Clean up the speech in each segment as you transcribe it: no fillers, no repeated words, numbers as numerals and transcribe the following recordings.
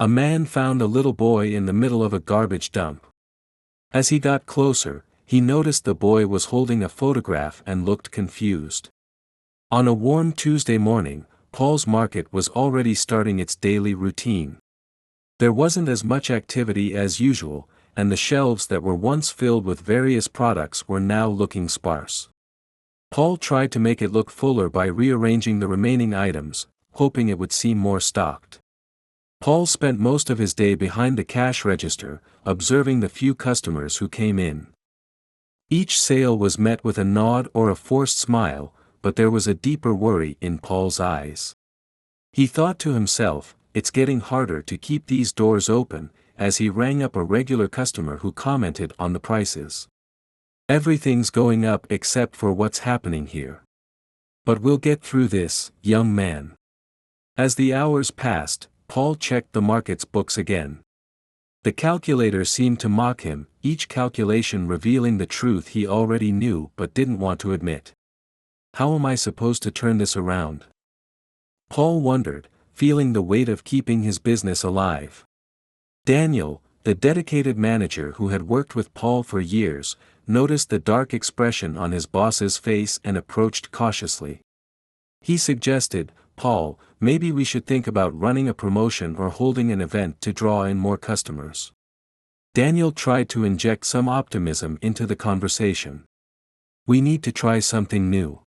A man found a little boy in the middle of a garbage dump. As he got closer, he noticed the boy was holding a photograph and looked confused. On a warm Tuesday morning, Paul's Market was already starting its daily routine. There wasn't as much activity as usual, and the shelves that were once filled with various products were now looking sparse. Paul tried to make it look fuller by rearranging the remaining items, hoping it would seem more stocked. Paul spent most of his day behind the cash register, observing the few customers who came in. Each sale was met with a nod or a forced smile, but there was a deeper worry in Paul's eyes. He thought to himself, "It's getting harder to keep these doors open," as he rang up a regular customer who commented on the prices. "Everything's going up except for what's happening here. But we'll get through this, young man." As the hours passed, Paul checked the market's books again. The calculator seemed to mock him, each calculation revealing the truth he already knew but didn't want to admit. How am I supposed to turn this around? Paul wondered, feeling the weight of keeping his business alive. Daniel, the dedicated manager who had worked with Paul for years, noticed the dark expression on his boss's face and approached cautiously. He suggested, "Paul, maybe we should think about running a promotion or holding an event to draw in more customers." Daniel tried to inject some optimism into the conversation. "We need to try something new."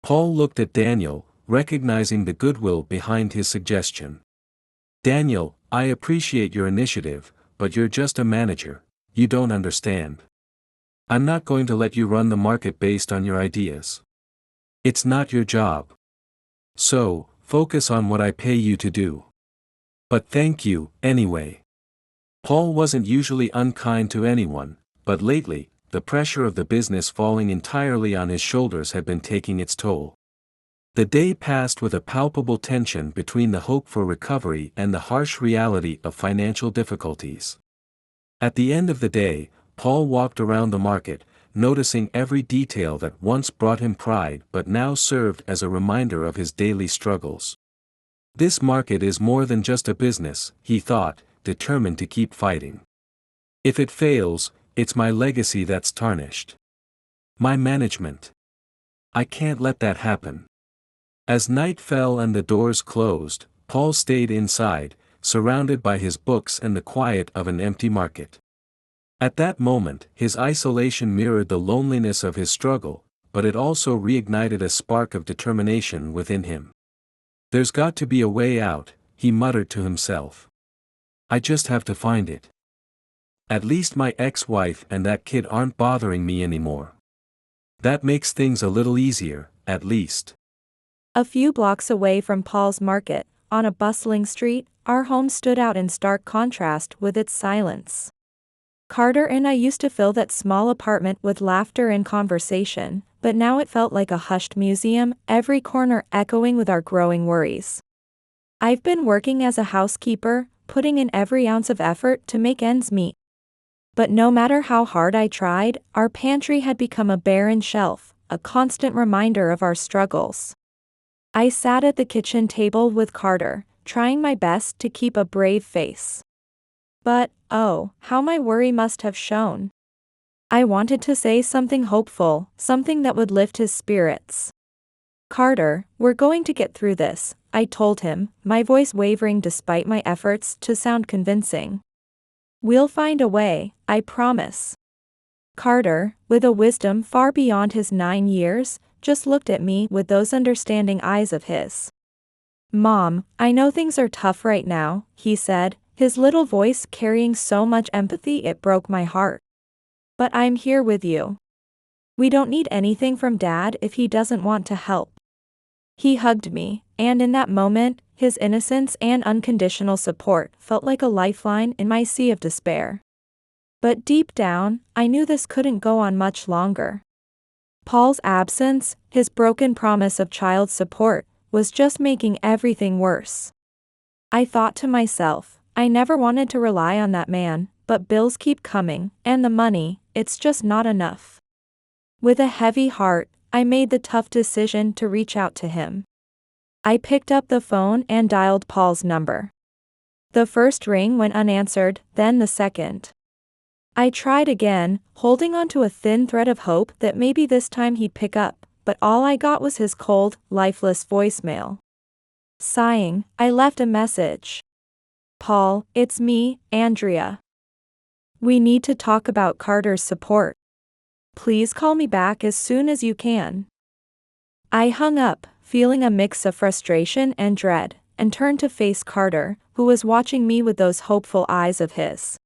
Paul looked at Daniel, recognizing the goodwill behind his suggestion. "Daniel, I appreciate your initiative, but you're just a manager, you don't understand. I'm not going to let you run the market based on your ideas. It's not your job. So, focus on what I pay you to do. But thank you, anyway." Paul wasn't usually unkind to anyone, but lately, the pressure of the business falling entirely on his shoulders had been taking its toll. The day passed with a palpable tension between the hope for recovery and the harsh reality of financial difficulties. At the end of the day, Paul walked around the market, noticing every detail that once brought him pride but now served as a reminder of his daily struggles. This market is more than just a business, he thought, determined to keep fighting. If it fails, it's my legacy that's tarnished. My management. I can't let that happen. As night fell and the doors closed, Paul stayed inside, surrounded by his books and the quiet of an empty market. At that moment, his isolation mirrored the loneliness of his struggle, but it also reignited a spark of determination within him. "There's got to be a way out," he muttered to himself. "I just have to find it. At least my ex-wife and that kid aren't bothering me anymore. That makes things a little easier, at least." A few blocks away from Paul's Market, on a bustling street, our home stood out in stark contrast with its silence. Carter and I used to fill that small apartment with laughter and conversation, but now it felt like a hushed museum, every corner echoing with our growing worries. I've been working as a housekeeper, putting in every ounce of effort to make ends meet. But no matter how hard I tried, our pantry had become a barren shelf, a constant reminder of our struggles. I sat at the kitchen table with Carter, trying my best to keep a brave face. But, oh, how my worry must have shown. I wanted to say something hopeful, something that would lift his spirits. "Carter, we're going to get through this," I told him, my voice wavering despite my efforts to sound convincing. "We'll find a way, I promise." Carter, with a wisdom far beyond his 9 years, just looked at me with those understanding eyes of his. "Mom, I know things are tough right now," he said, his little voice carrying so much empathy it broke my heart. "But I'm here with you. We don't need anything from Dad if he doesn't want to help." He hugged me, and in that moment, his innocence and unconditional support felt like a lifeline in my sea of despair. But deep down, I knew this couldn't go on much longer. Paul's absence, his broken promise of child support, was just making everything worse. I thought to myself, I never wanted to rely on that man, but bills keep coming, and the money, it's just not enough. With a heavy heart, I made the tough decision to reach out to him. I picked up the phone and dialed Paul's number. The first ring went unanswered, then the second. I tried again, holding onto a thin thread of hope that maybe this time he'd pick up, but all I got was his cold, lifeless voicemail. Sighing, I left a message. "Paul, it's me, Andrea. We need to talk about Carter's support. Please call me back as soon as you can." I hung up, feeling a mix of frustration and dread, and turned to face Carter, who was watching me with those hopeful eyes of his.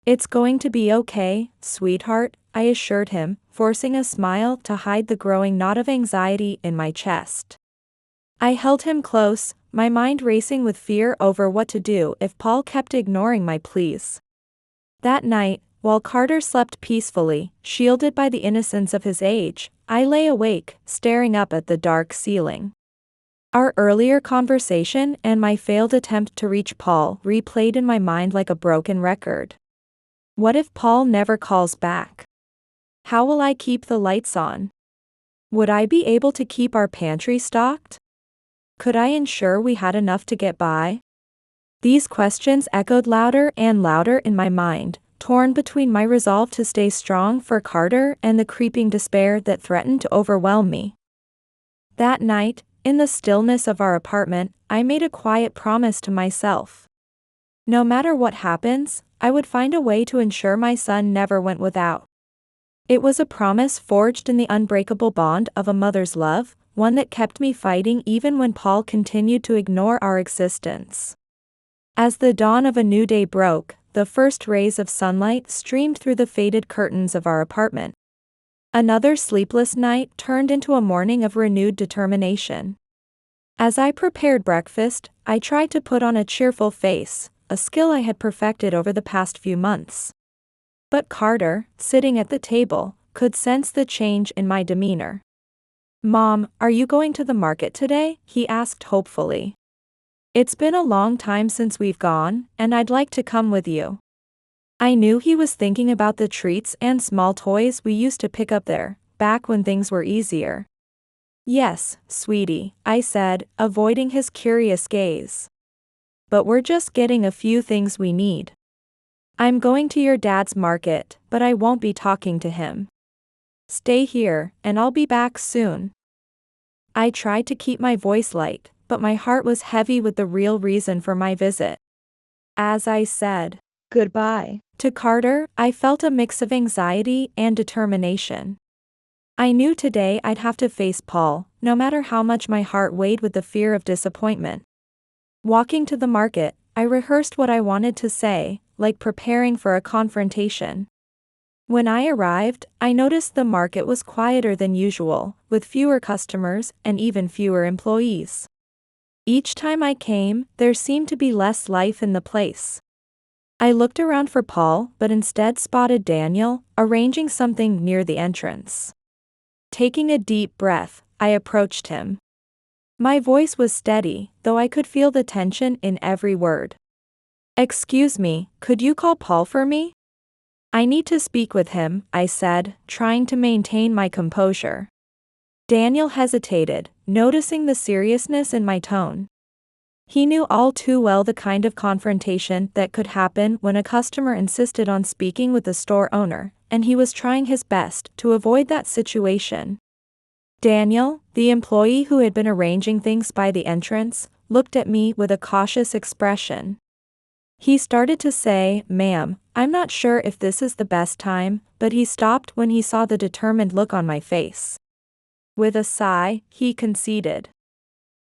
"It's going to be okay, sweetheart," I assured him, forcing a smile to hide the growing knot of anxiety in my chest. I held him close, my mind racing with fear over what to do if Paul kept ignoring my pleas. That night, while Carter slept peacefully, shielded by the innocence of his age, I lay awake, staring up at the dark ceiling. Our earlier conversation and my failed attempt to reach Paul replayed in my mind like a broken record. What if Paul never calls back? How will I keep the lights on? Would I be able to keep our pantry stocked? Could I ensure we had enough to get by? These questions echoed louder and louder in my mind, torn between my resolve to stay strong for Carter and the creeping despair that threatened to overwhelm me. That night, in the stillness of our apartment, I made a quiet promise to myself. No matter what happens, I would find a way to ensure my son never went without. It was a promise forged in the unbreakable bond of a mother's love, one that kept me fighting even when Paul continued to ignore our existence. As the dawn of a new day broke, the first rays of sunlight streamed through the faded curtains of our apartment. Another sleepless night turned into a morning of renewed determination. As I prepared breakfast, I tried to put on a cheerful face, a skill I had perfected over the past few months. But Carter, sitting at the table, could sense the change in my demeanor. "Mom, are you going to the market today?" he asked hopefully. "It's been a long time since we've gone, and I'd like to come with you." I knew he was thinking about the treats and small toys we used to pick up there, back when things were easier. "Yes, sweetie," I said, avoiding his curious gaze. "But we're just getting a few things we need. I'm going to your dad's market, but I won't be talking to him. Stay here, and I'll be back soon." I tried to keep my voice light, but my heart was heavy with the real reason for my visit. As I said goodbye to Carter, I felt a mix of anxiety and determination. I knew today I'd have to face Paul, no matter how much my heart weighed with the fear of disappointment. Walking to the market, I rehearsed what I wanted to say, like preparing for a confrontation. When I arrived, I noticed the market was quieter than usual, with fewer customers and even fewer employees. Each time I came, there seemed to be less life in the place. I looked around for Paul, but instead spotted Daniel, arranging something near the entrance. Taking a deep breath, I approached him. My voice was steady, though I could feel the tension in every word. "Excuse me, could you call Paul for me? I need to speak with him," I said, trying to maintain my composure. Daniel hesitated, noticing the seriousness in my tone. He knew all too well the kind of confrontation that could happen when a customer insisted on speaking with the store owner, and he was trying his best to avoid that situation. Daniel, the employee who had been arranging things by the entrance, looked at me with a cautious expression. He started to say, "Ma'am, I'm not sure if this is the best time," but he stopped when he saw the determined look on my face. With a sigh, he conceded.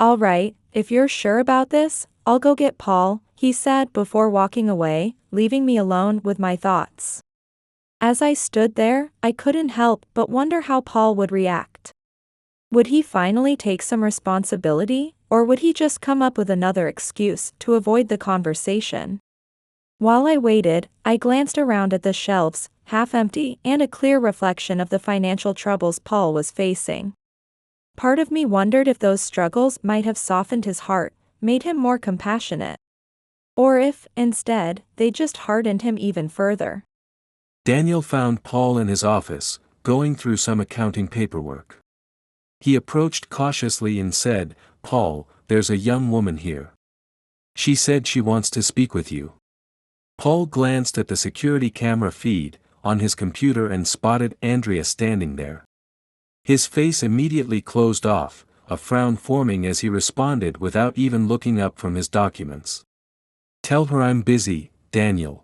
"All right, if you're sure about this, I'll go get Paul," he said before walking away, leaving me alone with my thoughts. As I stood there, I couldn't help but wonder how Paul would react. Would he finally take some responsibility, or would he just come up with another excuse to avoid the conversation? While I waited, I glanced around at the shelves, half empty and a clear reflection of the financial troubles Paul was facing. Part of me wondered if those struggles might have softened his heart, made him more compassionate. Or if, instead, they just hardened him even further. Daniel found Paul in his office, going through some accounting paperwork. He approached cautiously and said, "Paul, there's a young woman here. She said she wants to speak with you. Paul glanced at the security camera feed on his computer and spotted Andrea standing there. His face immediately closed off, a frown forming as he responded without even looking up from his documents. Tell her I'm busy, Daniel.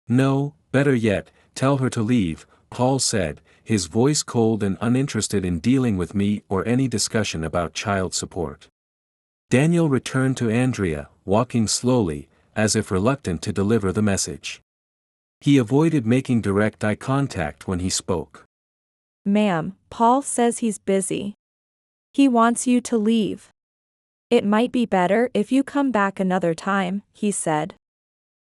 No, better yet, tell her to leave, Paul said, his voice cold and uninterested in dealing with me or any discussion about child support. Daniel returned to Andrea, walking slowly, as if reluctant to deliver the message. He avoided making direct eye contact when he spoke. Ma'am, Paul says he's busy. He wants you to leave. It might be better if you come back another time, he said.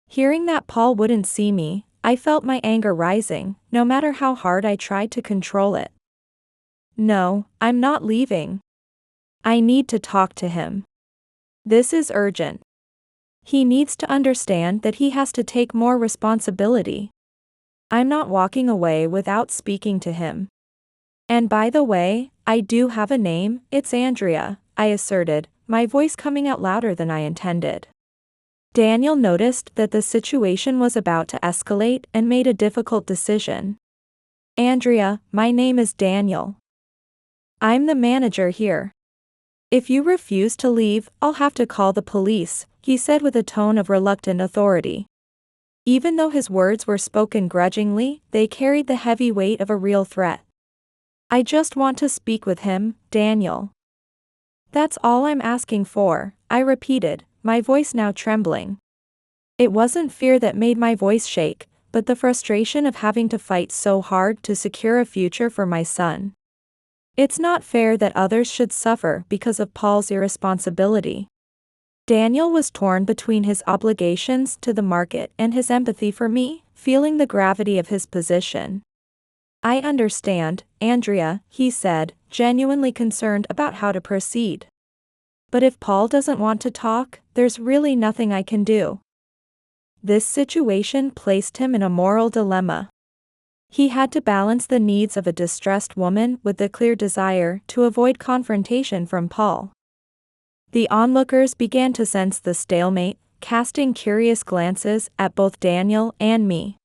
Hearing that Paul wouldn't see me, I felt my anger rising, no matter how hard I tried to control it. No, I'm not leaving. I need to talk to him. This is urgent. He needs to understand that he has to take more responsibility. I'm not walking away without speaking to him. And by the way, I do have a name, it's Andrea, I asserted, my voice coming out louder than I intended. Daniel noticed that the situation was about to escalate and made a difficult decision. Andrea, my name is Daniel. I'm the manager here. If you refuse to leave, I'll have to call the police, he said with a tone of reluctant authority. Even though his words were spoken grudgingly, they carried the heavy weight of a real threat. I just want to speak with him, Daniel. That's all I'm asking for, I repeated, my voice now trembling. It wasn't fear that made my voice shake, but the frustration of having to fight so hard to secure a future for my son. It's not fair that others should suffer because of Paul's irresponsibility. Daniel was torn between his obligations to the market and his empathy for me, feeling the gravity of his position. I understand, Andrea, he said, genuinely concerned about how to proceed. But if Paul doesn't want to talk, there's really nothing I can do. This situation placed him in a moral dilemma. He had to balance the needs of a distressed woman with the clear desire to avoid confrontation from Paul. The onlookers began to sense the stalemate, casting curious glances at both Daniel and me.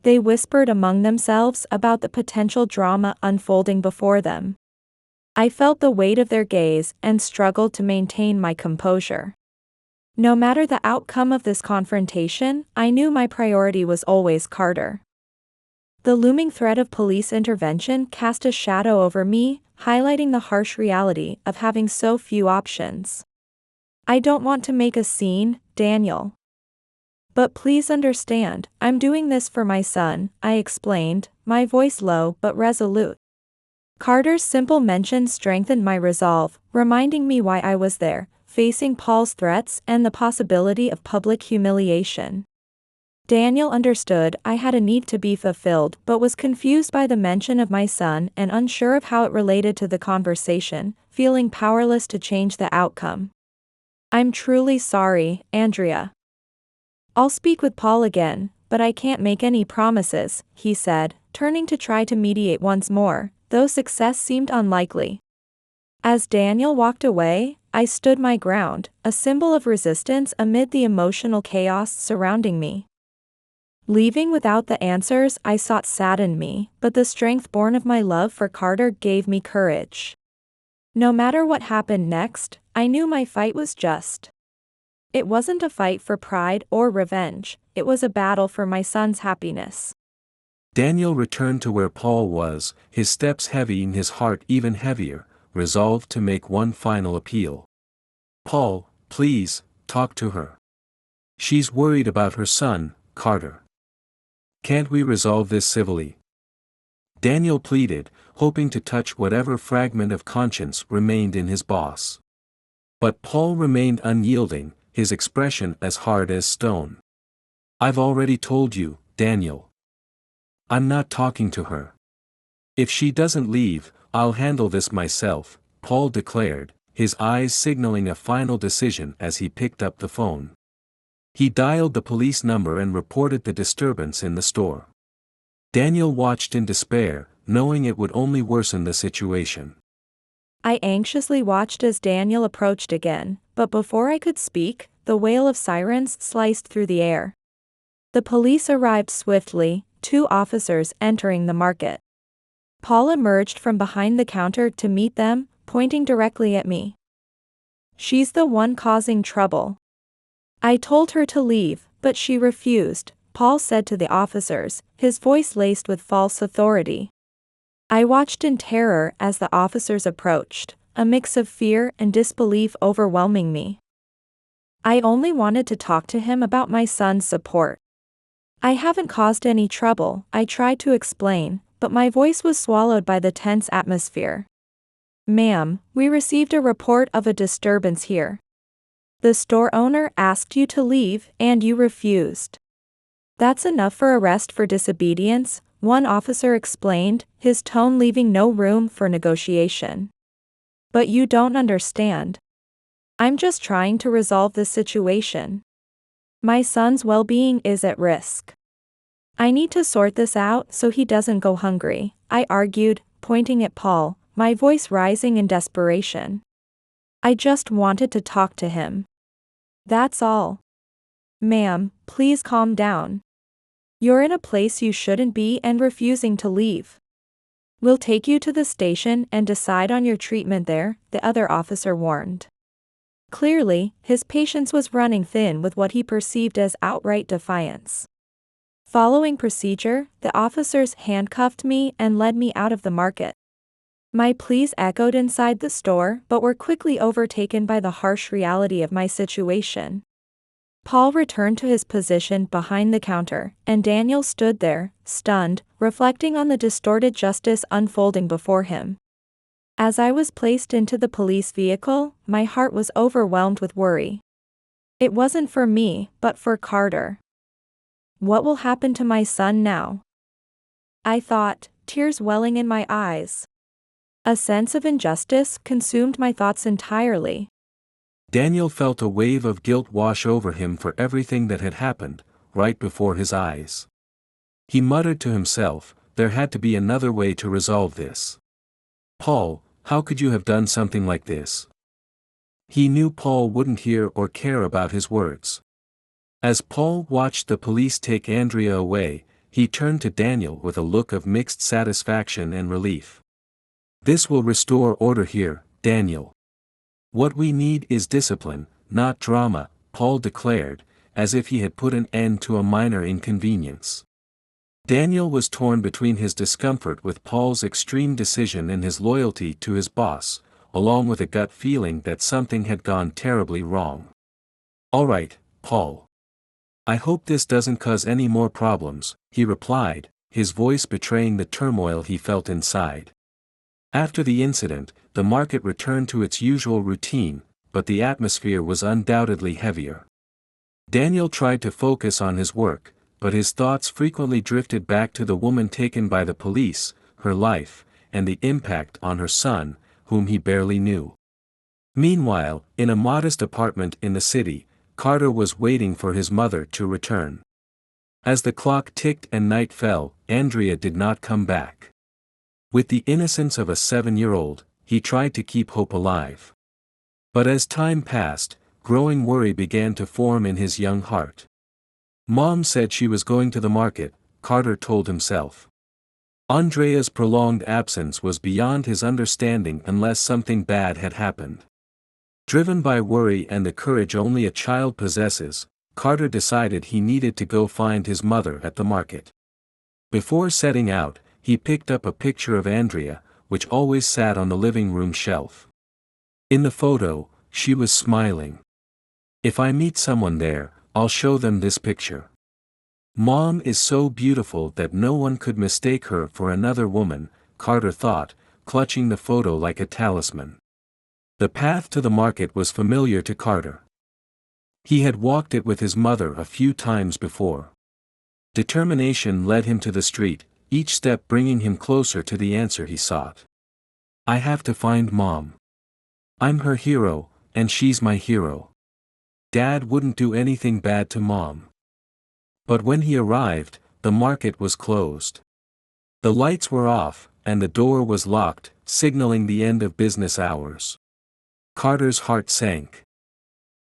They whispered among themselves about the potential drama unfolding before them. I felt the weight of their gaze and struggled to maintain my composure. No matter the outcome of this confrontation, I knew my priority was always Carter. The looming threat of police intervention cast a shadow over me, highlighting the harsh reality of having so few options. I don't want to make a scene, Daniel. But please understand, I'm doing this for my son, I explained, my voice low but resolute. Carter's simple mention strengthened my resolve, reminding me why I was there, facing Paul's threats and the possibility of public humiliation. Daniel understood I had a need to be fulfilled but was confused by the mention of my son and unsure of how it related to the conversation, feeling powerless to change the outcome. I'm truly sorry, Andrea. I'll speak with Paul again, but I can't make any promises, he said, turning to try to mediate once more, though success seemed unlikely. As Daniel walked away, I stood my ground, a symbol of resistance amid the emotional chaos surrounding me. Leaving without the answers I sought saddened me, but the strength born of my love for Carter gave me courage. No matter what happened next, I knew my fight was just. It wasn't a fight for pride or revenge, it was a battle for my son's happiness. Daniel returned to where Paul was, his steps heavy and his heart even heavier, resolved to make one final appeal. Paul, please, talk to her. She's worried about her son, Carter. Can't we resolve this civilly? Daniel pleaded, hoping to touch whatever fragment of conscience remained in his boss. But Paul remained unyielding, his expression as hard as stone. I've already told you, Daniel. I'm not talking to her. If she doesn't leave, I'll handle this myself, Paul declared, his eyes signaling a final decision as he picked up the phone. He dialed the police number and reported the disturbance in the store. Daniel watched in despair, knowing it would only worsen the situation. I anxiously watched as Daniel approached again, but before I could speak, the wail of sirens sliced through the air. The police arrived swiftly, 2 officers entering the market. Paul emerged from behind the counter to meet them, pointing directly at me. "She's the one causing trouble." I told her to leave, but she refused, Paul said to the officers, his voice laced with false authority. I watched in terror as the officers approached, a mix of fear and disbelief overwhelming me. I only wanted to talk to him about my son's support. "I haven't caused any trouble," I tried to explain, but my voice was swallowed by the tense atmosphere. "Ma'am, we received a report of a disturbance here. The store owner asked you to leave and you refused." "That's enough for arrest for disobedience," one officer explained, his tone leaving no room for negotiation. "But you don't understand. I'm just trying to resolve this situation. My son's well-being is at risk. I need to sort this out so he doesn't go hungry," I argued, pointing at Paul, my voice rising in desperation. "I just wanted to talk to him. That's all." "Ma'am, please calm down. You're in a place you shouldn't be and refusing to leave. We'll take you to the station and decide on your treatment there," the other officer warned. Clearly, his patience was running thin with what he perceived as outright defiance. Following procedure, the officers handcuffed me and led me out of the market. My pleas echoed inside the store but were quickly overtaken by the harsh reality of my situation. Paul returned to his position behind the counter, and Daniel stood there, stunned, reflecting on the distorted justice unfolding before him. As I was placed into the police vehicle, my heart was overwhelmed with worry. It wasn't for me, but for Carter. What will happen to my son now? I thought, tears welling in my eyes. A sense of injustice consumed my thoughts entirely. Daniel felt a wave of guilt wash over him for everything that had happened, right before his eyes. He muttered to himself, there had to be another way to resolve this. "Paul, how could you have done something like this?" He knew Paul wouldn't hear or care about his words. As Paul watched the police take Andrea away, he turned to Daniel with a look of mixed satisfaction and relief. "This will restore order here, Daniel. What we need is discipline, not drama," Paul declared, as if he had put an end to a minor inconvenience. Daniel was torn between his discomfort with Paul's extreme decision and his loyalty to his boss, along with a gut feeling that something had gone terribly wrong. "All right, Paul. I hope this doesn't cause any more problems," he replied, his voice betraying the turmoil he felt inside. After the incident, the market returned to its usual routine, but the atmosphere was undoubtedly heavier. Daniel tried to focus on his work, but his thoughts frequently drifted back to the woman taken by the police, her life, and the impact on her son, whom he barely knew. Meanwhile, in a modest apartment in the city, Carter was waiting for his mother to return. As the clock ticked and night fell, Andrea did not come back. With the innocence of a 7-year-old, he tried to keep hope alive. But as time passed, growing worry began to form in his young heart. Mom said she was going to the market, Carter told himself. Andrea's prolonged absence was beyond his understanding unless something bad had happened. Driven by worry and the courage only a child possesses, Carter decided he needed to go find his mother at the market. Before setting out, he picked up a picture of Andrea, which always sat on the living room shelf. In the photo, she was smiling. "If I meet someone there, I'll show them this picture. Mom is so beautiful that no one could mistake her for another woman," Carter thought, clutching the photo like a talisman. The path to the market was familiar to Carter. He had walked it with his mother a few times before. Determination led him to the street, each step bringing him closer to the answer he sought. "I have to find Mom. I'm her hero, and she's my hero. Dad wouldn't do anything bad to Mom." But when he arrived, the market was closed. The lights were off, and the door was locked, signaling the end of business hours. Carter's heart sank.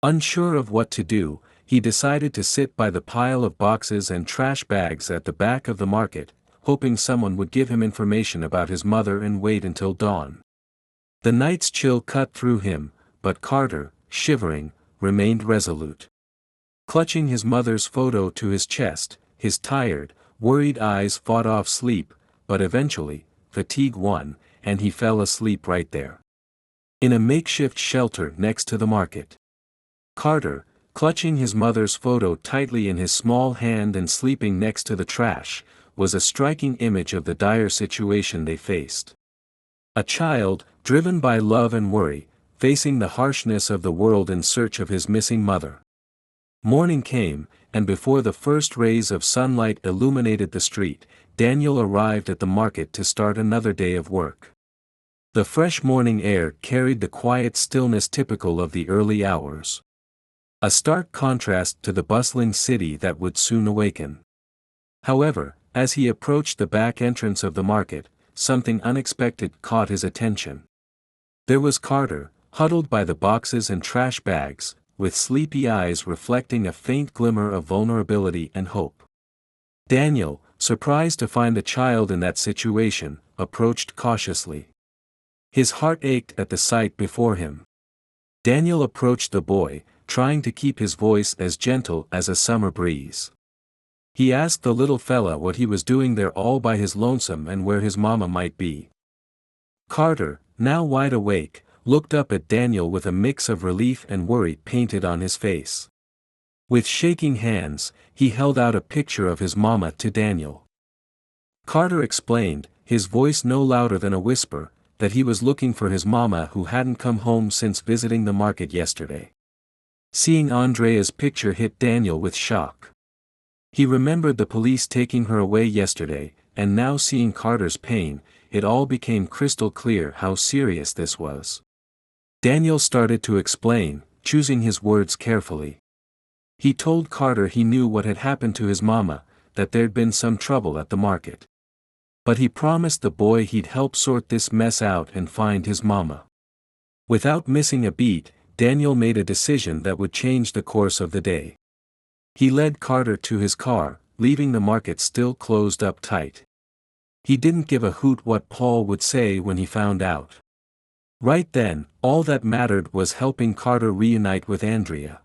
Unsure of what to do, he decided to sit by the pile of boxes and trash bags at the back of the market, hoping someone would give him information about his mother and wait until dawn. The night's chill cut through him, but Carter, shivering, remained resolute. Clutching his mother's photo to his chest, his tired, worried eyes fought off sleep, but eventually, fatigue won, and he fell asleep right there. In a makeshift shelter next to the market. Carter, clutching his mother's photo tightly in his small hand and sleeping next to the trash, was a striking image of the dire situation they faced. A child, driven by love and worry, facing the harshness of the world in search of his missing mother. Morning came, and before the first rays of sunlight illuminated the street, Daniel arrived at the market to start another day of work. The fresh morning air carried the quiet stillness typical of the early hours. A stark contrast to the bustling city that would soon awaken. However, as he approached the back entrance of the market, something unexpected caught his attention. There was Carter, huddled by the boxes and trash bags, with sleepy eyes reflecting a faint glimmer of vulnerability and hope. Daniel, surprised to find a child in that situation, approached cautiously. His heart ached at the sight before him. Daniel approached the boy, trying to keep his voice as gentle as a summer breeze. He asked the little fella what he was doing there all by his lonesome and where his mama might be. Carter, now wide awake, looked up at Daniel with a mix of relief and worry painted on his face. With shaking hands, he held out a picture of his mama to Daniel. Carter explained, his voice no louder than a whisper, that he was looking for his mama who hadn't come home since visiting the market yesterday. Seeing Andrea's picture hit Daniel with shock. He remembered the police taking her away yesterday, and now seeing Carter's pain, it all became crystal clear how serious this was. Daniel started to explain, choosing his words carefully. He told Carter he knew what had happened to his mama, that there'd been some trouble at the market. But he promised the boy he'd help sort this mess out and find his mama. Without missing a beat, Daniel made a decision that would change the course of the day. He led Carter to his car, leaving the market still closed up tight. He didn't give a hoot what Paul would say when he found out. Right then, all that mattered was helping Carter reunite with Andrea.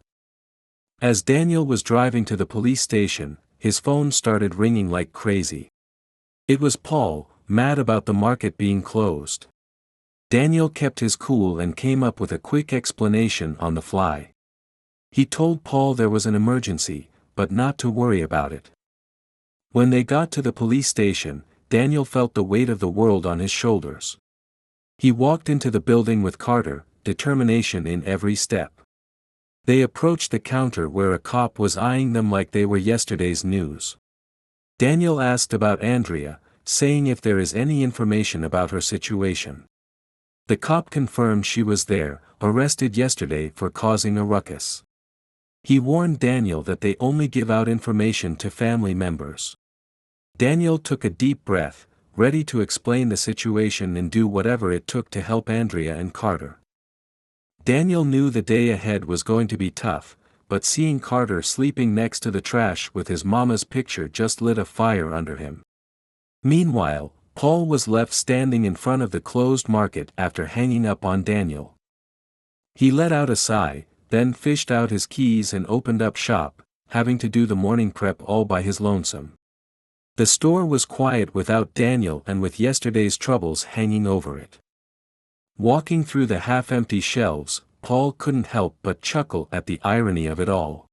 As Daniel was driving to the police station, his phone started ringing like crazy. It was Paul, mad about the market being closed. Daniel kept his cool and came up with a quick explanation on the fly. He told Paul there was an emergency, but not to worry about it. When they got to the police station, Daniel felt the weight of the world on his shoulders. He walked into the building with Carter, determination in every step. They approached the counter where a cop was eyeing them like they were yesterday's news. Daniel asked about Andrea, saying if there is any information about her situation. The cop confirmed she was there, arrested yesterday for causing a ruckus. He warned Daniel that they only give out information to family members. Daniel took a deep breath, ready to explain the situation and do whatever it took to help Andrea and Carter. Daniel knew the day ahead was going to be tough, but seeing Carter sleeping next to the trash with his mama's picture just lit a fire under him. Meanwhile, Paul was left standing in front of the closed market after hanging up on Daniel. He let out a sigh, then fished out his keys and opened up shop, having to do the morning prep all by his lonesome. The store was quiet without Daniel and with yesterday's troubles hanging over it. Walking through the half-empty shelves, Paul couldn't help but chuckle at the irony of it all.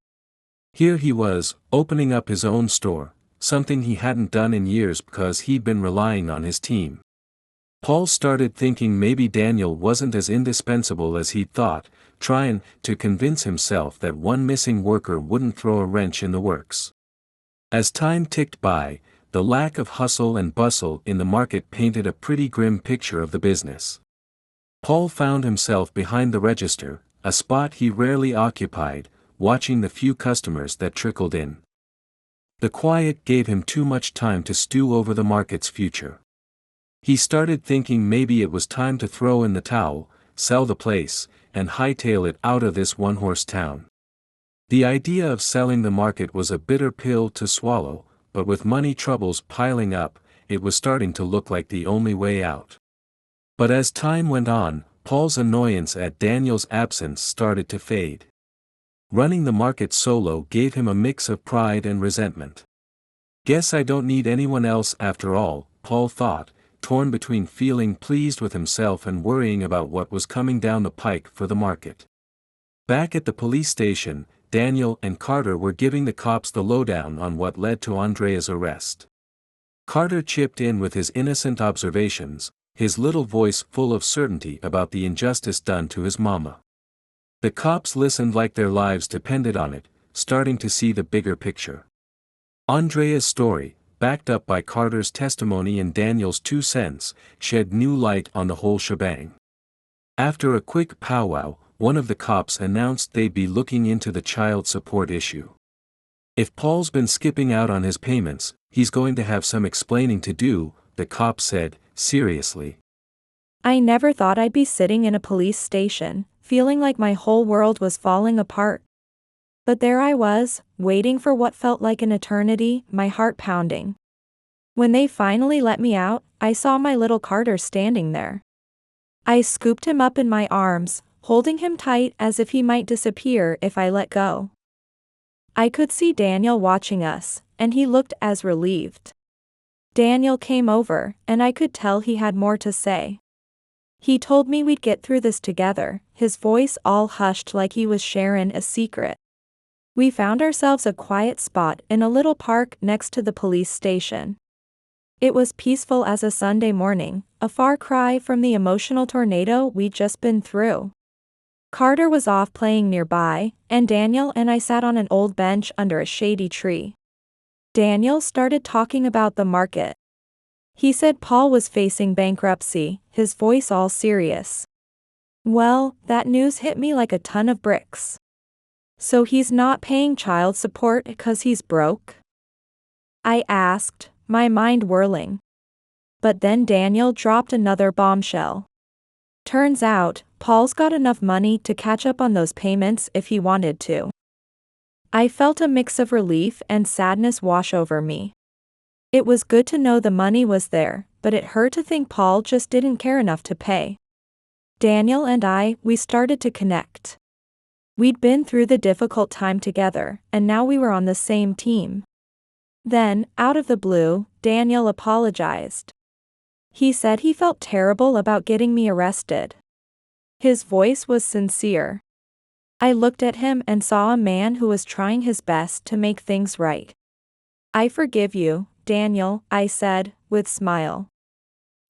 Here he was, opening up his own store, something he hadn't done in years because he'd been relying on his team. Paul started thinking maybe Daniel wasn't as indispensable as he'd thought, trying to convince himself that one missing worker wouldn't throw a wrench in the works. As time ticked by, the lack of hustle and bustle in the market painted a pretty grim picture of the business. Paul found himself behind the register, a spot he rarely occupied, watching the few customers that trickled in. The quiet gave him too much time to stew over the market's future. He started thinking maybe it was time to throw in the towel, sell the place, and hightail it out of this one-horse town. The idea of selling the market was a bitter pill to swallow, but with money troubles piling up, it was starting to look like the only way out. But as time went on, Paul's annoyance at Daniel's absence started to fade. Running the market solo gave him a mix of pride and resentment. Guess I don't need anyone else after all, Paul thought, torn between feeling pleased with himself and worrying about what was coming down the pike for the market. Back at the police station, Daniel and Carter were giving the cops the lowdown on what led to Andrea's arrest. Carter chipped in with his innocent observations, his little voice full of certainty about the injustice done to his mama. The cops listened like their lives depended on it, starting to see the bigger picture. Andrea's story, backed up by Carter's testimony and Daniel's 2 cents, shed new light on the whole shebang. After a quick powwow, one of the cops announced they'd be looking into the child support issue. If Paul's been skipping out on his payments, he's going to have some explaining to do, the cop said, seriously. I never thought I'd be sitting in a police station, feeling like my whole world was falling apart. But there I was, waiting for what felt like an eternity, my heart pounding. When they finally let me out, I saw my little Carter standing there. I scooped him up in my arms, holding him tight as if he might disappear if I let go. I could see Daniel watching us, and he looked as relieved. Daniel came over, and I could tell he had more to say. He told me we'd get through this together, his voice all hushed like he was sharing a secret. We found ourselves a quiet spot in a little park next to the police station. It was peaceful as a Sunday morning, a far cry from the emotional tornado we'd just been through. Carter was off playing nearby, and Daniel and I sat on an old bench under a shady tree. Daniel started talking about the market. He said Paul was facing bankruptcy, his voice all serious. Well, that news hit me like a ton of bricks. So he's not paying child support because he's broke? I asked, my mind whirling. But then Daniel dropped another bombshell. Turns out, Paul's got enough money to catch up on those payments if he wanted to. I felt a mix of relief and sadness wash over me. It was good to know the money was there, but it hurt to think Paul just didn't care enough to pay. Daniel and we started to connect. We'd been through the difficult time together, and now we were on the same team. Then, out of the blue, Daniel apologized. He said he felt terrible about getting me arrested. His voice was sincere. I looked at him and saw a man who was trying his best to make things right. I forgive you, Daniel, I said, with smile.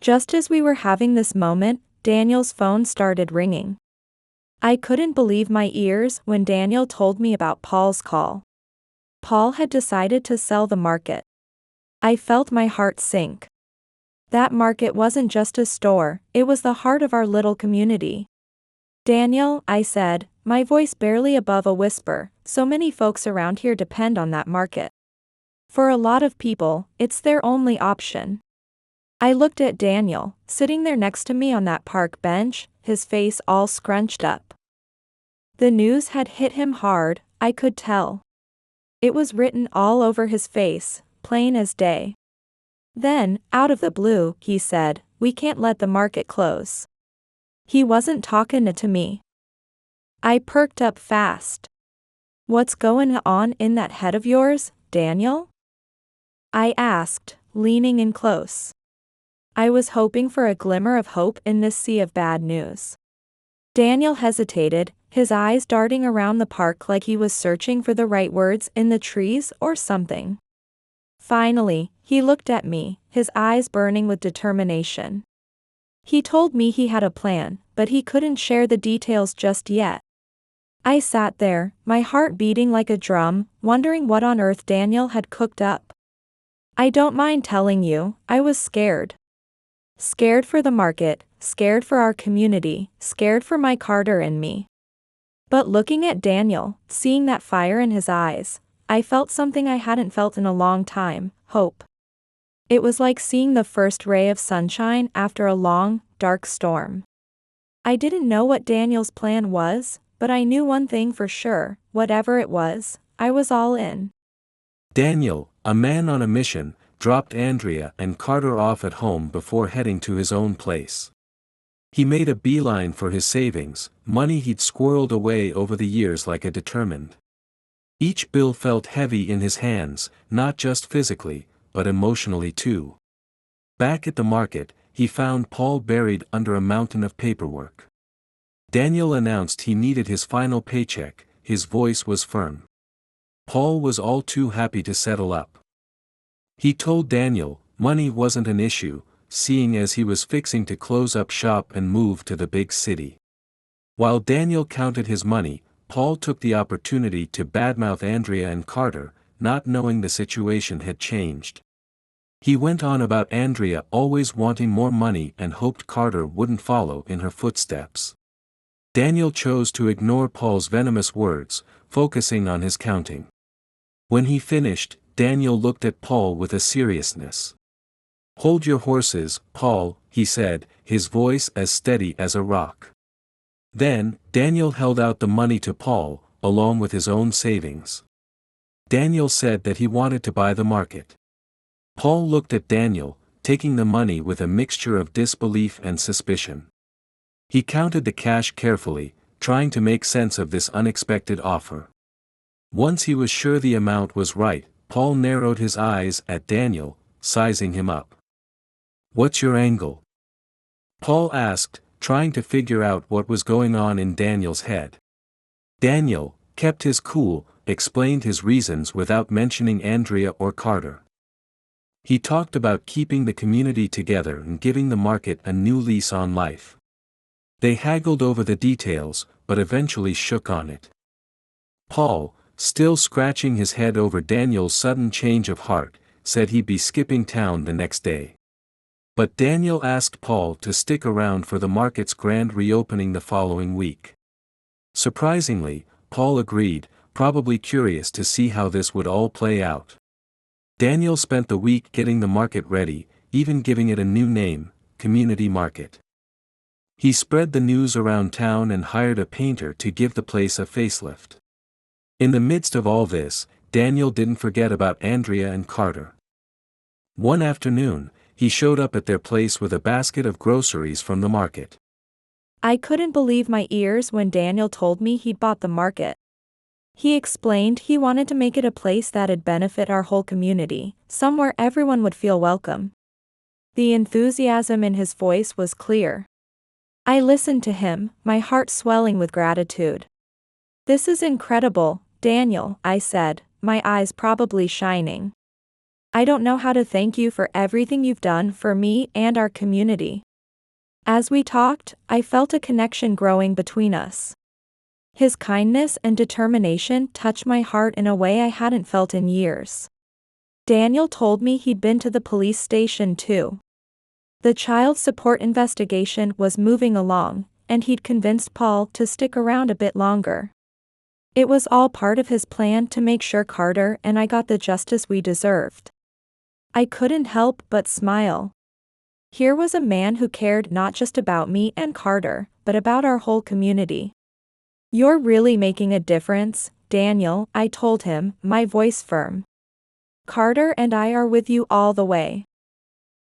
Just as we were having this moment, Daniel's phone started ringing. I couldn't believe my ears when Daniel told me about Paul's call. Paul had decided to sell the market. I felt my heart sink. That market wasn't just a store, it was the heart of our little community. Daniel, I said, my voice barely above a whisper, so many folks around here depend on that market. For a lot of people, it's their only option. I looked at Daniel, sitting there next to me on that park bench, his face all scrunched up. The news had hit him hard, I could tell. It was written all over his face, plain as day. Then, out of the blue, he said, we can't let the market close. He wasn't talking to me. I perked up fast. What's going on in that head of yours, Daniel? I asked, leaning in close. I was hoping for a glimmer of hope in this sea of bad news. Daniel hesitated, his eyes darting around the park like he was searching for the right words in the trees or something. Finally, he looked at me, his eyes burning with determination. He told me he had a plan, but he couldn't share the details just yet. I sat there, my heart beating like a drum, wondering what on earth Daniel had cooked up. I don't mind telling you, I was scared. Scared for the market, scared for our community, scared for my Carter and me. But looking at Daniel, seeing that fire in his eyes, I felt something I hadn't felt in a long time, hope. It was like seeing the first ray of sunshine after a long, dark storm. I didn't know what Daniel's plan was, but I knew one thing for sure: whatever it was, I was all in. Daniel, a man on a mission, dropped Andrea and Carter off at home before heading to his own place. He made a beeline for his savings, money he'd squirreled away over the years like a determined. Each bill felt heavy in his hands, not just physically, but emotionally too. Back at the market, he found Paul buried under a mountain of paperwork. Daniel announced he needed his final paycheck. His voice was firm. Paul was all too happy to settle up. He told Daniel money wasn't an issue, seeing as he was fixing to close up shop and move to the big city. While Daniel counted his money, Paul took the opportunity to badmouth Andrea and Carter, not knowing the situation had changed. He went on about Andrea always wanting more money and hoped Carter wouldn't follow in her footsteps. Daniel chose to ignore Paul's venomous words, focusing on his counting. When he finished, Daniel looked at Paul with a seriousness. "Hold your horses, Paul," he said, his voice as steady as a rock. Then, Daniel held out the money to Paul, along with his own savings. Daniel said that he wanted to buy the market. Paul looked at Daniel, taking the money with a mixture of disbelief and suspicion. He counted the cash carefully, trying to make sense of this unexpected offer. Once he was sure the amount was right, Paul narrowed his eyes at Daniel, sizing him up. "What's your angle?" Paul asked, trying to figure out what was going on in Daniel's head. Daniel kept his cool, explained his reasons without mentioning Andrea or Carter. He talked about keeping the community together and giving the market a new lease on life. They haggled over the details, but eventually shook on it. Paul, still scratching his head over Daniel's sudden change of heart, said he'd be skipping town the next day. But Daniel asked Paul to stick around for the market's grand reopening the following week. Surprisingly, Paul agreed, probably curious to see how this would all play out. Daniel spent the week getting the market ready, even giving it a new name, Community Market. He spread the news around town and hired a painter to give the place a facelift. In the midst of all this, Daniel didn't forget about Andrea and Carter. One afternoon, he showed up at their place with a basket of groceries from the market. I couldn't believe my ears when Daniel told me he'd bought the market. He explained he wanted to make it a place that'd benefit our whole community, somewhere everyone would feel welcome. The enthusiasm in his voice was clear. I listened to him, my heart swelling with gratitude. "This is incredible, Daniel," I said, my eyes probably shining. "I don't know how to thank you for everything you've done for me and our community." As we talked, I felt a connection growing between us. His kindness and determination touched my heart in a way I hadn't felt in years. Daniel told me he'd been to the police station too. The child support investigation was moving along, and he'd convinced Paul to stick around a bit longer. It was all part of his plan to make sure Carter and I got the justice we deserved. I couldn't help but smile. Here was a man who cared not just about me and Carter, but about our whole community. "You're really making a difference, Daniel," I told him, my voice firm. "Carter and I are with you all the way."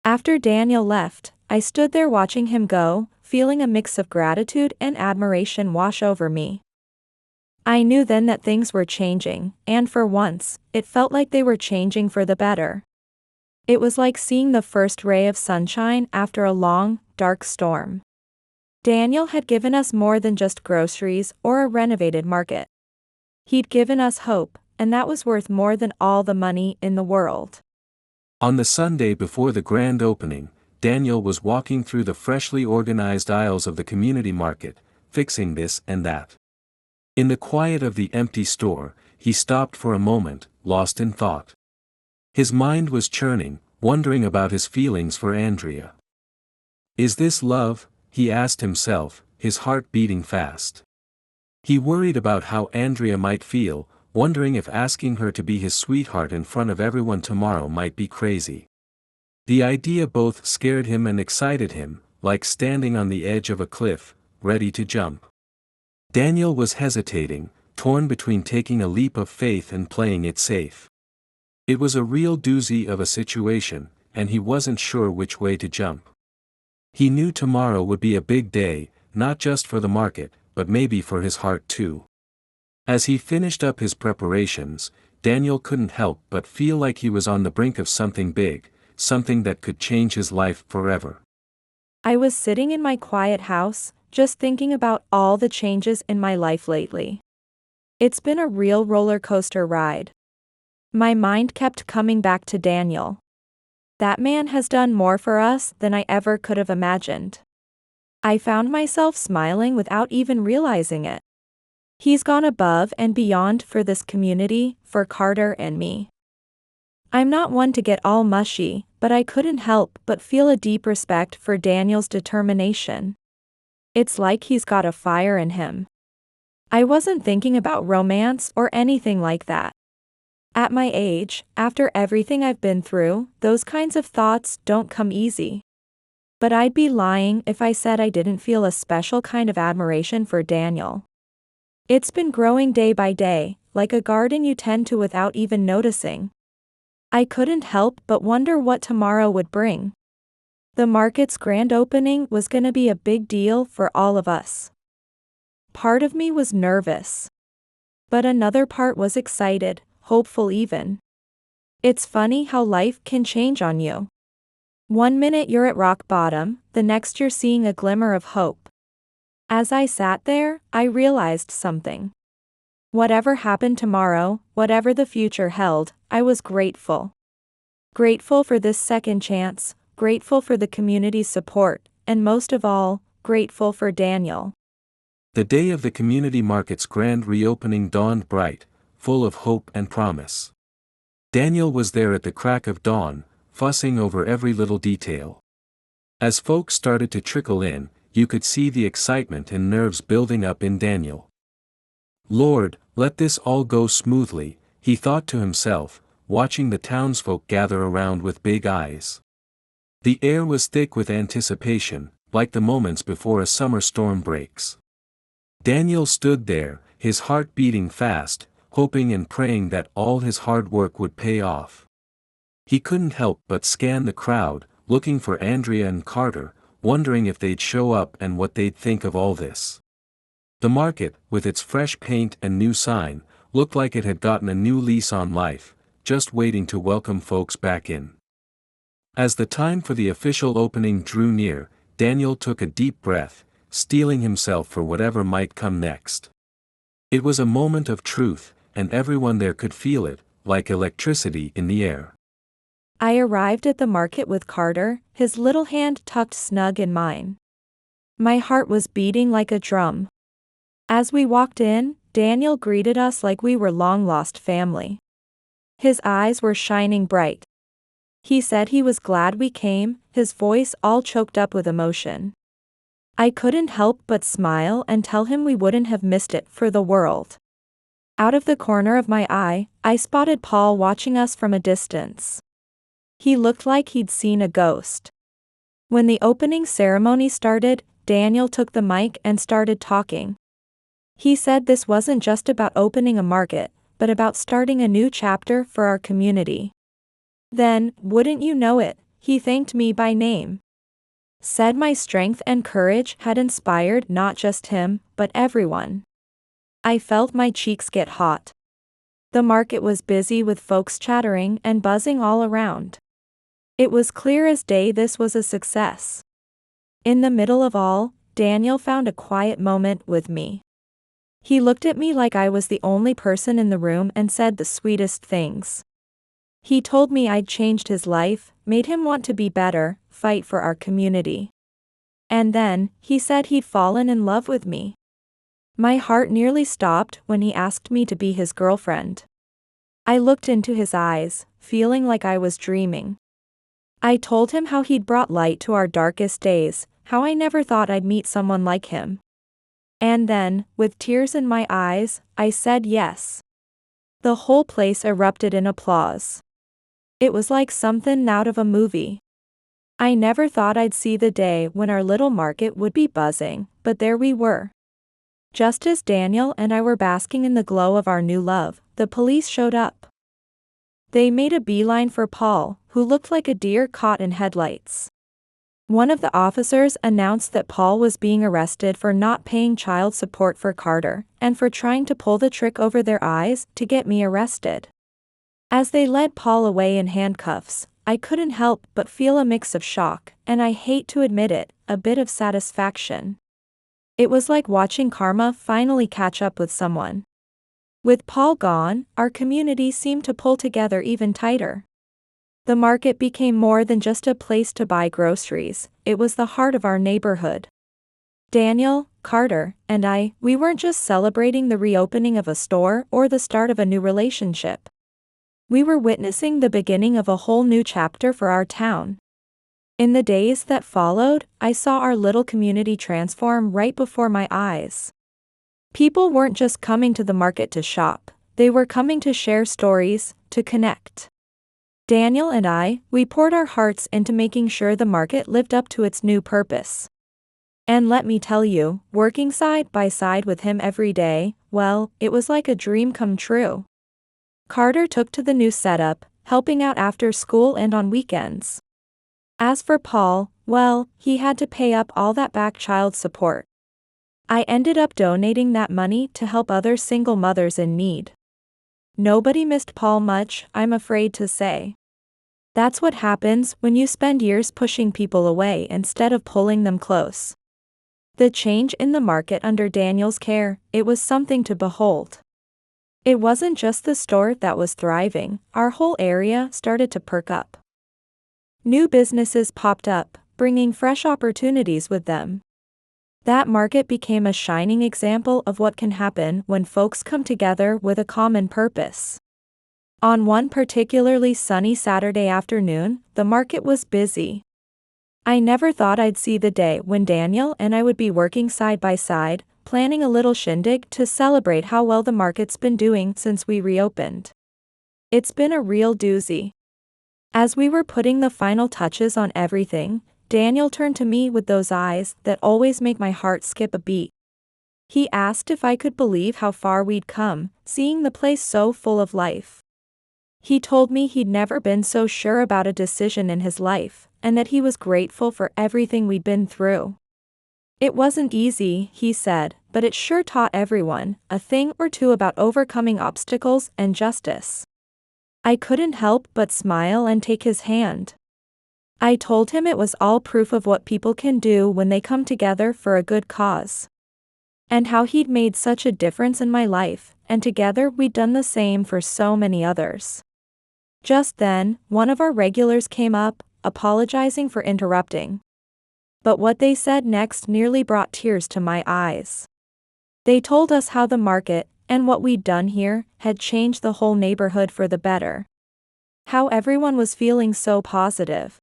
After Daniel left, I stood there watching him go, feeling a mix of gratitude and admiration wash over me. I knew then that things were changing, and for once, it felt like they were changing for the better. It was like seeing the first ray of sunshine after a long, dark storm. Daniel had given us more than just groceries or a renovated market. He'd given us hope, and that was worth more than all the money in the world. On the Sunday before the grand opening, Daniel was walking through the freshly organized aisles of the community market, fixing this and that. In the quiet of the empty store, he stopped for a moment, lost in thought. His mind was churning, wondering about his feelings for Andrea. "Is this love?" he asked himself, his heart beating fast. He worried about how Andrea might feel, wondering if asking her to be his sweetheart in front of everyone tomorrow might be crazy. The idea both scared him and excited him, like standing on the edge of a cliff, ready to jump. Daniel was hesitating, torn between taking a leap of faith and playing it safe. It was a real doozy of a situation, and he wasn't sure which way to jump. He knew tomorrow would be a big day, not just for the market, but maybe for his heart too. As he finished up his preparations, Daniel couldn't help but feel like he was on the brink of something big, something that could change his life forever. I was sitting in my quiet house, just thinking about all the changes in my life lately. It's been a real roller coaster ride. My mind kept coming back to Daniel. That man has done more for us than I ever could have imagined. I found myself smiling without even realizing it. He's gone above and beyond for this community, for Carter and me. I'm not one to get all mushy, but I couldn't help but feel a deep respect for Daniel's determination. It's like he's got a fire in him. I wasn't thinking about romance or anything like that. At my age, after everything I've been through, those kinds of thoughts don't come easy. But I'd be lying if I said I didn't feel a special kind of admiration for Daniel. It's been growing day by day, like a garden you tend to without even noticing. I couldn't help but wonder what tomorrow would bring. The market's grand opening was gonna be a big deal for all of us. Part of me was nervous. But another part was excited, hopeful even. It's funny how life can change on you. One minute you're at rock bottom, the next you're seeing a glimmer of hope. As I sat there, I realized something. Whatever happened tomorrow, whatever the future held, I was grateful. Grateful for this second chance, grateful for the community's support, and most of all, grateful for Daniel. The day of the community market's grand reopening dawned bright, full of hope and promise. Daniel was there at the crack of dawn, fussing over every little detail. As folks started to trickle in, you could see the excitement and nerves building up in Daniel. Lord, let this all go smoothly, he thought to himself, watching the townsfolk gather around with big eyes. The air was thick with anticipation, like the moments before a summer storm breaks. Daniel stood there, his heart beating fast, hoping and praying that all his hard work would pay off. He couldn't help but scan the crowd, looking for Andrea and Carter, wondering if they'd show up and what they'd think of all this. The market, with its fresh paint and new sign, looked like it had gotten a new lease on life, just waiting to welcome folks back in. As the time for the official opening drew near, Daniel took a deep breath, steeling himself for whatever might come next. It was a moment of truth, and everyone there could feel it, like electricity in the air. I arrived at the market with Carter, his little hand tucked snug in mine. My heart was beating like a drum. As we walked in, Daniel greeted us like we were long-lost family. His eyes were shining bright. He said he was glad we came, his voice all choked up with emotion. I couldn't help but smile and tell him we wouldn't have missed it for the world. Out of the corner of my eye, I spotted Paul watching us from a distance. He looked like he'd seen a ghost. When the opening ceremony started, Daniel took the mic and started talking. He said this wasn't just about opening a market, but about starting a new chapter for our community. Then, wouldn't you know it, he thanked me by name. Said my strength and courage had inspired not just him, but everyone. I felt my cheeks get hot. The market was busy with folks chattering and buzzing all around. It was clear as day this was a success. In the middle of all, Daniel found a quiet moment with me. He looked at me like I was the only person in the room and said the sweetest things. He told me I'd changed his life, made him want to be better, fight for our community. And then, he said he'd fallen in love with me. My heart nearly stopped when he asked me to be his girlfriend. I looked into his eyes, feeling like I was dreaming. I told him how he'd brought light to our darkest days, how I never thought I'd meet someone like him. And then, with tears in my eyes, I said yes. The whole place erupted in applause. It was like something out of a movie. I never thought I'd see the day when our little market would be buzzing, but there we were. Just as Daniel and I were basking in the glow of our new love, the police showed up. They made a beeline for Paul, who looked like a deer caught in headlights. One of the officers announced that Paul was being arrested for not paying child support for Carter, and for trying to pull the trick over their eyes to get me arrested. As they led Paul away in handcuffs, I couldn't help but feel a mix of shock, and I hate to admit it, a bit of satisfaction. It was like watching karma finally catch up with someone. With Paul gone, our community seemed to pull together even tighter. The market became more than just a place to buy groceries, it was the heart of our neighborhood. Daniel, Carter, and we weren't just celebrating the reopening of a store or the start of a new relationship. We were witnessing the beginning of a whole new chapter for our town. In the days that followed, I saw our little community transform right before my eyes. People weren't just coming to the market to shop, they were coming to share stories, to connect. Daniel and we poured our hearts into making sure the market lived up to its new purpose. And let me tell you, working side by side with him every day, well, it was like a dream come true. Carter took to the new setup, helping out after school and on weekends. As for Paul, well, he had to pay up all that back child support. I ended up donating that money to help other single mothers in need. Nobody missed Paul much, I'm afraid to say. That's what happens when you spend years pushing people away instead of pulling them close. The change in the market under Daniel's care, it was something to behold. It wasn't just the store that was thriving, our whole area started to perk up. New businesses popped up, bringing fresh opportunities with them. That market became a shining example of what can happen when folks come together with a common purpose. On one particularly sunny Saturday afternoon, the market was busy. I never thought I'd see the day when Daniel and I would be working side by side, planning a little shindig to celebrate how well the market's been doing since we reopened. It's been a real doozy. As we were putting the final touches on everything, Daniel turned to me with those eyes that always make my heart skip a beat. He asked if I could believe how far we'd come, seeing the place so full of life. He told me he'd never been so sure about a decision in his life, and that he was grateful for everything we'd been through. It wasn't easy, he said, but it sure taught everyone a thing or two about overcoming obstacles and justice. I couldn't help but smile and take his hand. I told him it was all proof of what people can do when they come together for a good cause. And how he'd made such a difference in my life, and together we'd done the same for so many others. Just then, one of our regulars came up, apologizing for interrupting. But what they said next nearly brought tears to my eyes. They told us how the market, and what we'd done here, had changed the whole neighborhood for the better. How everyone was feeling so positive.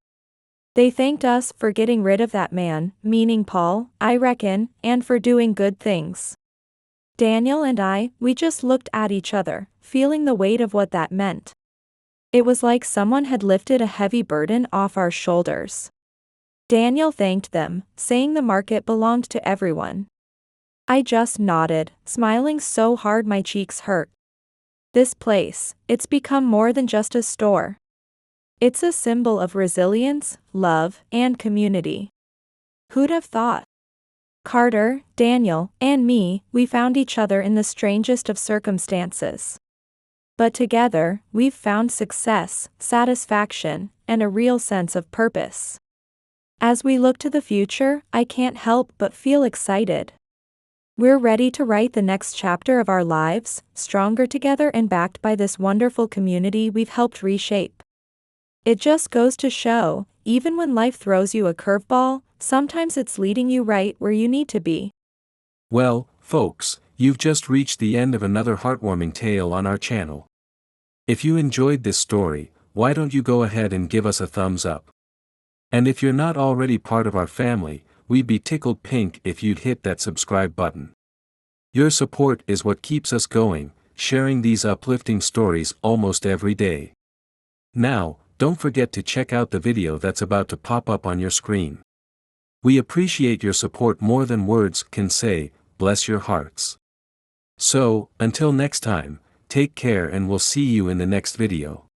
They thanked us for getting rid of that man, meaning Paul, I reckon, and for doing good things. Daniel and we just looked at each other, feeling the weight of what that meant. It was like someone had lifted a heavy burden off our shoulders. Daniel thanked them, saying the market belonged to everyone. I just nodded, smiling so hard my cheeks hurt. This place, it's become more than just a store. It's a symbol of resilience, love, and community. Who'd have thought? Carter, Daniel, and me, we found each other in the strangest of circumstances. But together, we've found success, satisfaction, and a real sense of purpose. As we look to the future, I can't help but feel excited. We're ready to write the next chapter of our lives, stronger together and backed by this wonderful community we've helped reshape. It just goes to show, even when life throws you a curveball, sometimes it's leading you right where you need to be. Well, folks, you've just reached the end of another heartwarming tale on our channel. If you enjoyed this story, why don't you go ahead and give us a thumbs up? And if you're not already part of our family, we'd be tickled pink if you'd hit that subscribe button. Your support is what keeps us going, sharing these uplifting stories almost every day. Now, don't forget to check out the video that's about to pop up on your screen. We appreciate your support more than words can say. Bless your hearts. So, until next time, take care and we'll see you in the next video.